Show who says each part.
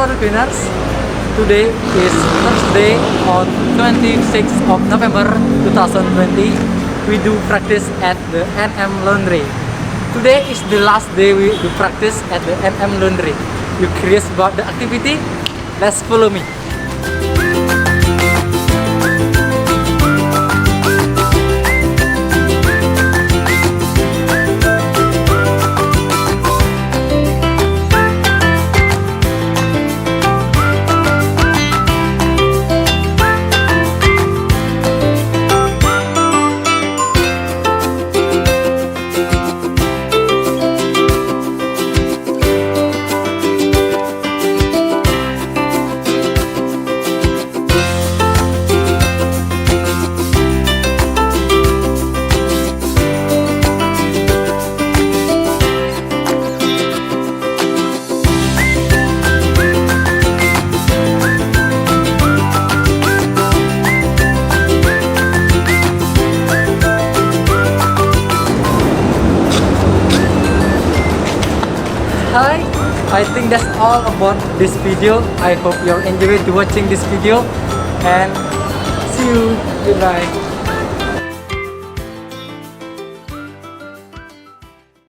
Speaker 1: Hello Refiners, today is Thursday on 26th of November 2020. We do practice at the NM Laundry. Today is the last day we do practice at the NM Laundry. You curious about the activity? Let's follow me. Hi, I think that's all about this video. I hope you're enjoyed watching this video and see you. Goodbye.